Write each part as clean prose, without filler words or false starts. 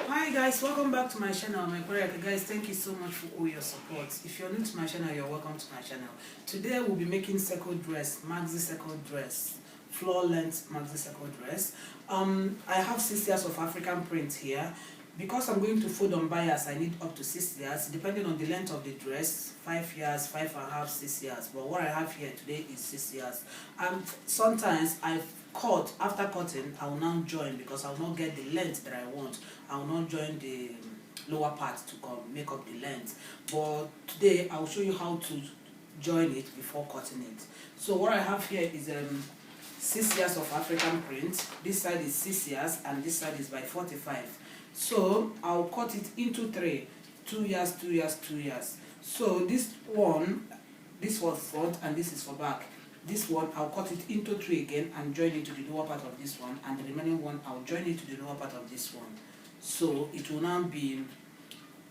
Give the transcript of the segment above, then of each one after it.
Hi guys, welcome back to my channel. My correct guys, thank you so much for all your support. If you're new to my channel, you're welcome to my channel. Today we'll be making circle dress, maxi circle dress, floor length maxi circle dress. I have 6 years of African print here. Because I'm going to fold on bias, I need up to 6 years, depending on the length of the dress, 5 years, 5.5, 6 years. But what I have here today is 6 years. And sometimes after cutting, I will now join because I will not get the length that I want. I will not join the lower part to make up the length. But today, I will show you how to join it before cutting it. So what I have here is 6 years of African print. This side is 6 years and this side is by 45. So I'll cut it into 3, 2 years, 2 years, 2 years. So this was front and this is for back. This one I'll cut it into 3 again and join it to the lower part of this one, and the remaining one I'll join it to the lower part of this one. So it will now be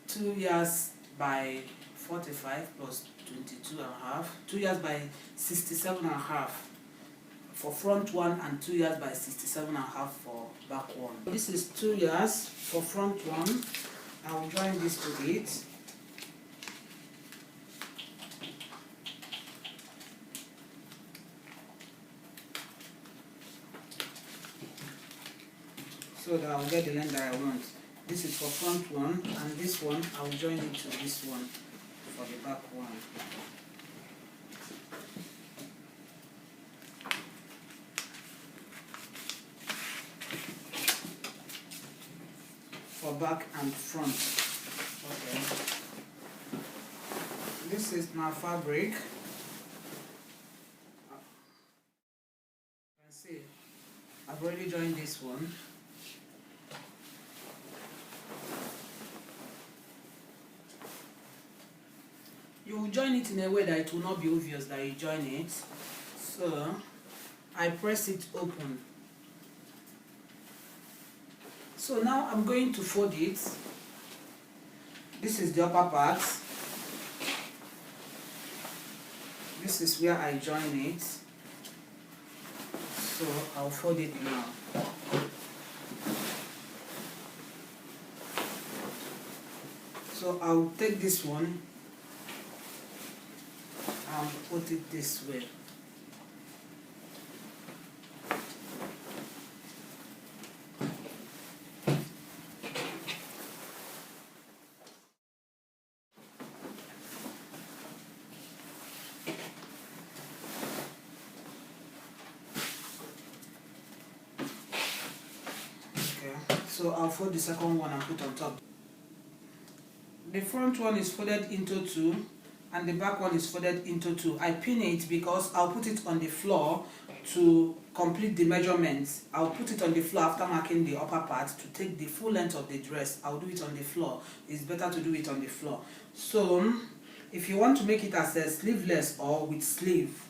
2 years by 45 plus 22.5, 2 years by 67.5 for front one and 2 years by 67.5 for back one. This is 2 years for front one. I will join this to it. So that I will get the length that I want. This is for front one, and this one I will join it to this one for the back one. For back and front. Okay. This is my fabric. You can see I've already joined this one. You will join it in a way that it will not be obvious that you join it. So I press it open. So now I'm going to fold it. This is the upper part. This is where I join it. So I'll fold it now. So I'll take this one and put it this way. So I'll fold the second one and put on top. The front one is folded into 2 and the back one is folded into 2. I pin it because I'll put it on the floor to complete the measurements. I'll put it on the floor after marking the upper part to take the full length of the dress. I'll do it on the floor. It's better to do it on the floor. So if you want to make it as a sleeveless or with sleeve,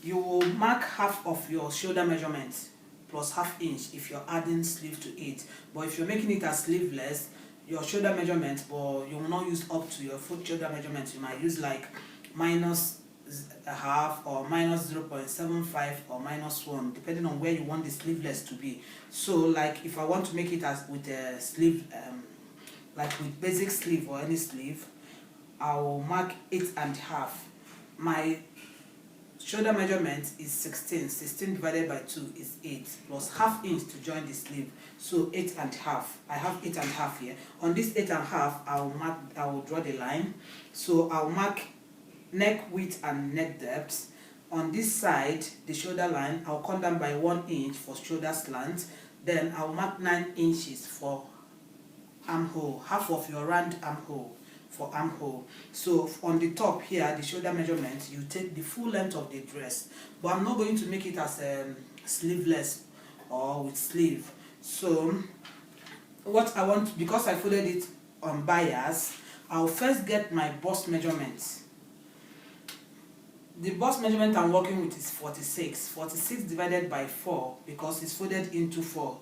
you will mark half of your shoulder measurement plus ½ inch if you're adding sleeve to it. But if you're making it as sleeveless, your shoulder measurement, but you will not use up to your foot shoulder measurement. You might use like -1/2 or -0.75 or -1, depending on where you want the sleeveless to be. So like if I want to make it as with a sleeve, like with basic sleeve or any sleeve, I will mark 8.5. My shoulder measurement is 16. 16 divided by 2 is 8 plus ½ inch to join the sleeve. So 8.5. I have 8.5 here. On this 8.5, I will draw the line. So I'll mark neck width and neck depth. On this side, the shoulder line, I'll come down by 1 inch for shoulder slant. Then I'll mark 9 inches for armhole, half of your round armhole for armhole. So on the top here, the shoulder measurement, you take the full length of the dress. But I'm not going to make it as sleeveless or with sleeve. So what I want, because I folded it on bias, I'll first get my bust measurement. The bust measurement I'm working with is 46. 46 divided by 4 because it's folded into 4.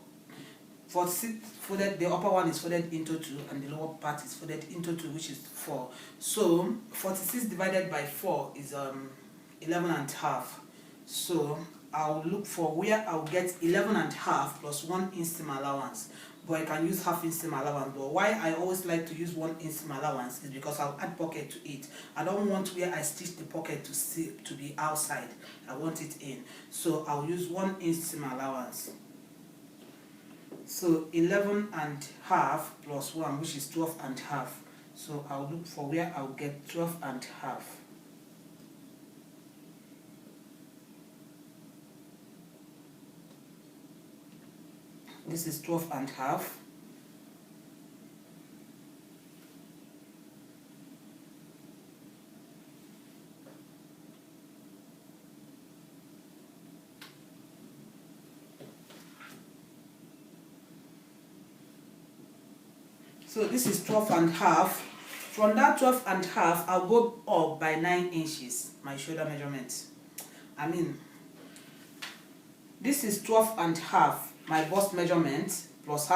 46 folded, the upper one is folded into 2 and the lower part is folded into 2, which is 4. So 46 divided by 4 is 11.5. So I'll look for where I'll get 11.5 plus 1 inch seam allowance. but I can use half inch seam allowance. But why I always like to use 1 inch seam allowance is because I'll add pocket to it. I don't want where I stitch the pocket to be outside. I want it in. So I'll use 1 inch seam allowance. So 11 and half plus 1, which is 12 and half. So I'll look for where I'll get 12 and half. This is 12 and half. So this is 12 and half. From that 12 and half, I'll go up by 9 inches, my shoulder measurement. This is 12 and half, my bust measurement, plus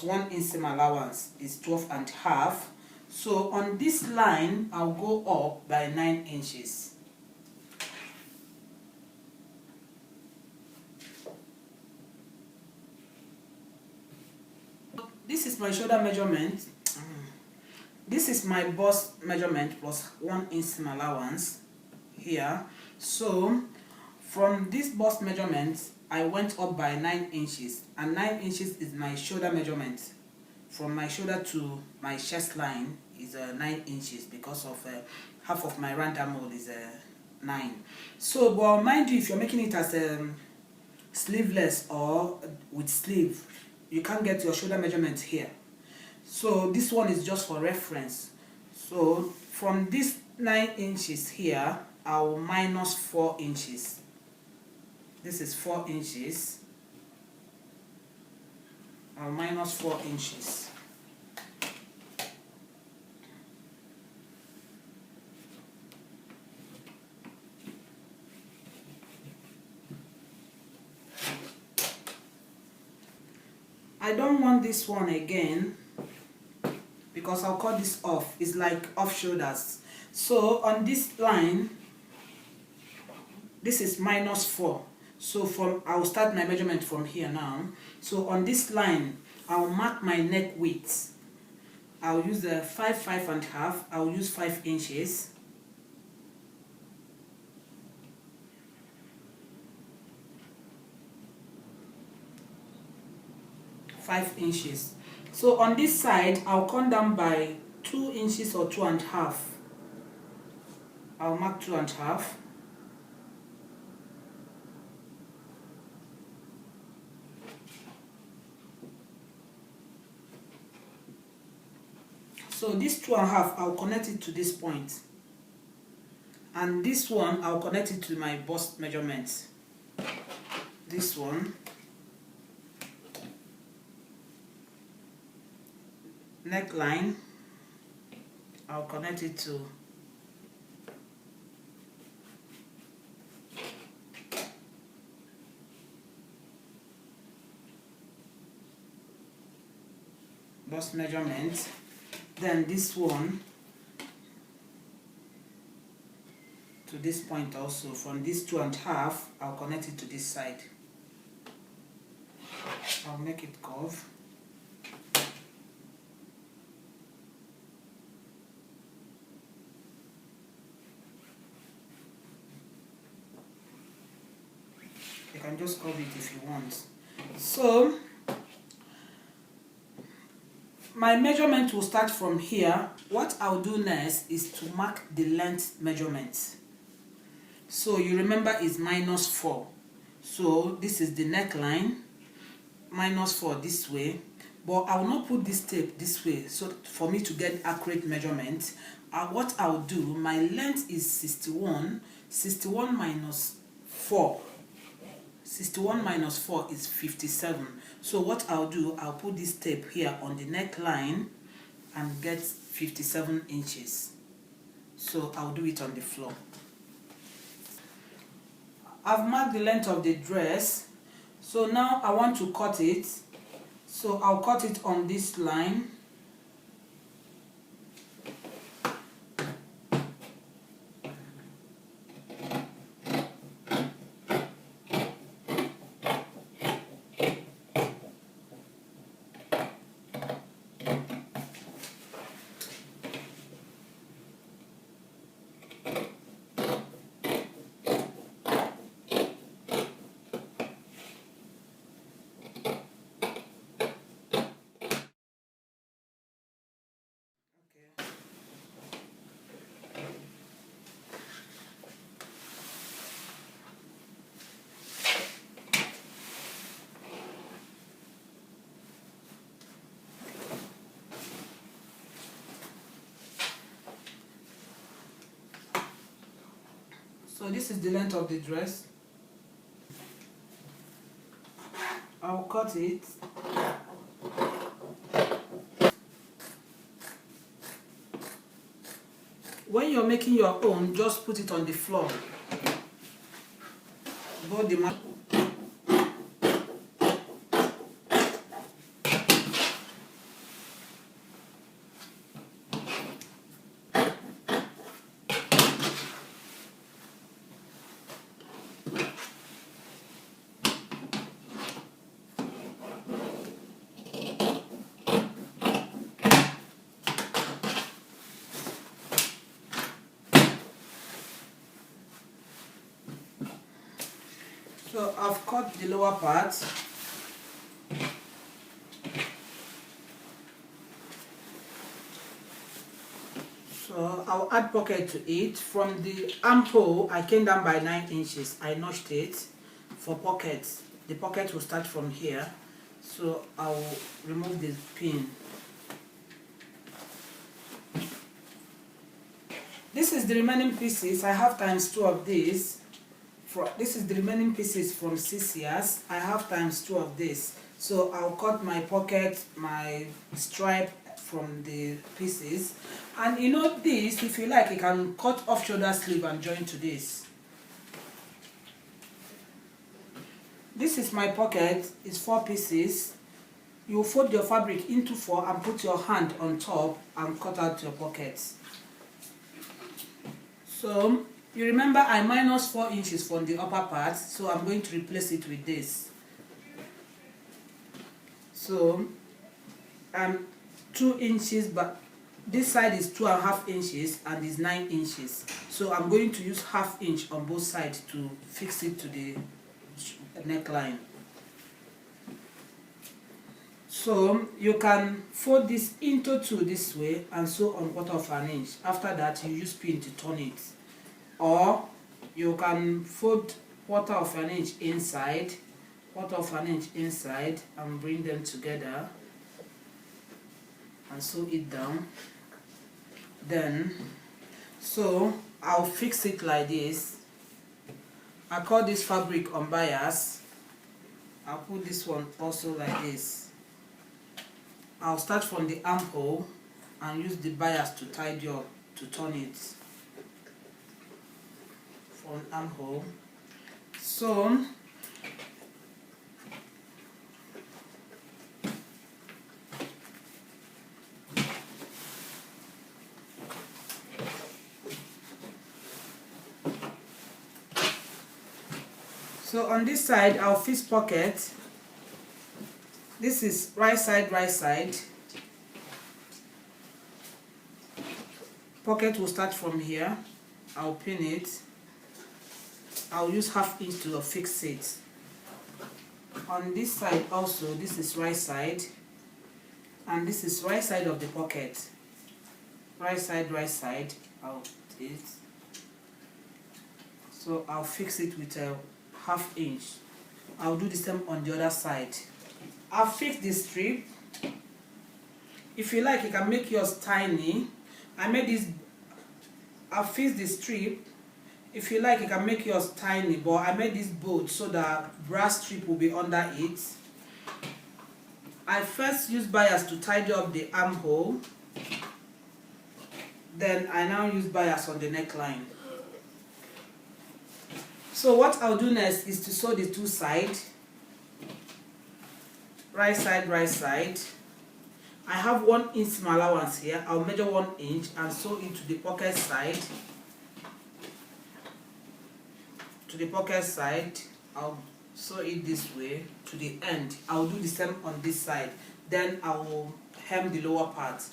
1 inch seam allowance is 12 and half. So on this line, I'll go up by 9 inches. This is my shoulder measurement. This is my bust measurement plus 1 inch seam allowance here. So from this bust measurement, I went up by 9 inches, and 9 inches is my shoulder measurement. From my shoulder to my chest line is 9 inches because of half of my random mold is 9. So, but mind you, if you're making it as sleeveless or with sleeve, you can't get your shoulder measurement here. So this one is just for reference. So from this 9 inches here, I'll minus 4 inches. This is 4 inches. I'll minus 4 inches. I don't want this one again because I'll cut this off. It's like off shoulders. So on this line, this is minus 4. So I'll start my measurement from here now. So on this line, I'll mark my neck width. I'll use the 5 and half. I'll use 5 inches. So on this side, I'll come down by 2 inches or 2 and half. I'll mark 2 and half. So this 2 and half, I'll connect it to this point. And this one, I'll connect it to my bust measurement. This one. Neckline, I'll connect it to bust measurement. Then this one to this point also. From this 2 and half, I'll connect it to this side. I'll make it curve. You can just curve it if you want. So my measurement will start from here. What I'll do next is to mark the length measurement. So you remember it's minus 4. So this is the neckline, minus 4 this way. But I will not put this tape this way so for me to get accurate measurement. What I'll do, my length is 61. 61 minus 4. 61 minus 4 is 57. So what I'll do, I'll put this tape here on the neckline and get 57 inches. So I'll do it on the floor. I've marked the length of the dress. So now I want to cut it. So I'll cut it on this line. So this is the length of the dress. I'll cut it. When you're making your own, just put it on the floor. Both the So I've cut the lower part. So I'll add pocket to it. From the armhole, I came down by 9 inches. I notched it for pockets. The pocket will start from here. So I'll remove the pin. This is the remaining pieces. I have times 2 of this. This is the remaining pieces from 6 years. I have times 2 of this. So I'll cut my pocket, my stripe from the pieces. And you know this, if you like, you can cut off shoulder sleeve and join to this. This is my pocket. It's 4 pieces. You fold your fabric into 4 and put your hand on top and cut out your pockets. So you remember I minus 4 inches from the upper part, so I'm going to replace it with this. So I'm 2 inches, but this side is 2.5 inches and is 9 inches. So I'm going to use ½ inch on both sides to fix it to the neckline. So you can fold this into 2 this way and sew on 1/4 inch. After that, you use pin to turn it. Or you can fold 1/4 inch inside, 1/4 inch inside, and bring them together and sew it down. Then, so I'll fix it like this. I call this fabric on bias. I'll put this one also like this. I'll start from the armhole and use the bias to tidy up, to turn it from armhole. So on this side, I'll fix pocket. This is right side, right side. Pocket will start from here. I'll pin it. I'll use ½ inch to fix it. On this side also, this is right side. And this is right side of the pocket. Right side, right side. I'll put it. So I'll fix it with a ½ inch. I'll do the same on the other side. I'll fix the strip. If you like, you can make yours tiny. I'll fix the strip. If you like, you can make yours tiny, but I made this bolt so that brass strip will be under it. I first use bias to tidy up the armhole. Then I now use bias on the neckline. So what I'll do next is to sew the 2 sides. Right side, right side. I have 1 inch seam allowance here. I'll measure 1 inch and sew into the pocket side. To the pocket side, I'll sew it this way to the end. I'll do the same on this side. Then I will hem the lower part.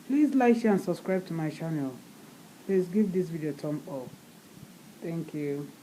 Please like, share and subscribe to my channel. Please give this video a thumb up. Thank you.